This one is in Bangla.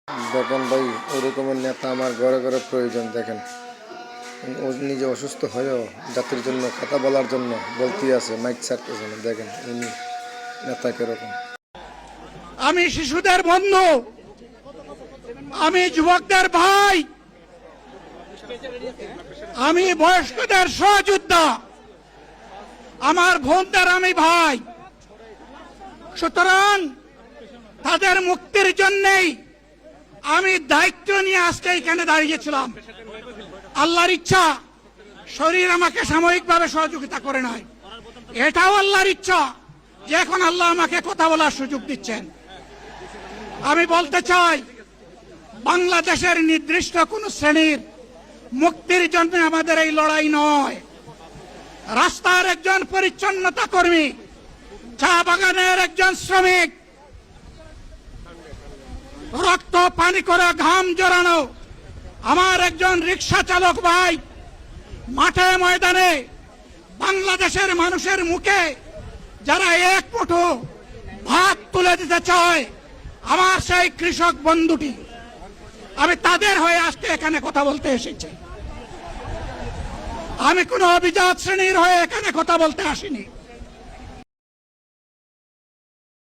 দেখেন ভাই, ওরকমের নেতা আমার ঘরে ঘরে প্রয়োজন। দেখেন ও নিজে অসুস্থ হয়েও জাতির জন্য কথা বলার জন্য বলতেই আছে, মাইক ছাড়তেছে না। দেখেন উনি নেতা কিরকম। আমি শিশুদের বন্ধু, আমি যুবকদের ভাই, আমি বয়স্কদের সহযোদ্ধা, আমার বোনদের আমি ভাই। সুতরাং তাদের মুক্তির জন্যই আমি দায়িত্ব নিয়ে আজকে এখানে দাঁড়িয়েছিলাম। আল্লাহর ইচ্ছা শরীর আমাকে সাময়িকভাবে সহযোগিতা করে নাই, এটাও আল্লাহর ইচ্ছা যে এখন আল্লাহ আমাকে কথা বলার সুযোগ দিচ্ছেন। আমি বলতে চাই, বাংলাদেশের নির্দিষ্ট কোন শ্রেণীর মুক্তির জন্য আমাদের এই লড়াই নয়। রাস্তার একজন পরিচ্ছন্নতা কর্মী, চা বাগানের একজন শ্রমিক, রক্ত পানি করে ঘাম জড়ানো আমার একজন রিক্সা চালক ভাই মাঠে ময়দানে বাংলাদেশের মানুষের মুখে যারা এক মুঠো ভাত তুলে দিতে চায়, আমার সেই কৃষক বন্ধুটি, আমি তাদের হয়ে আজকে এখানে কথা বলতে এসেছি। আমি কোনো অভিজাত শ্রেণীর হয়ে এখানে কথা বলতে আসিনি।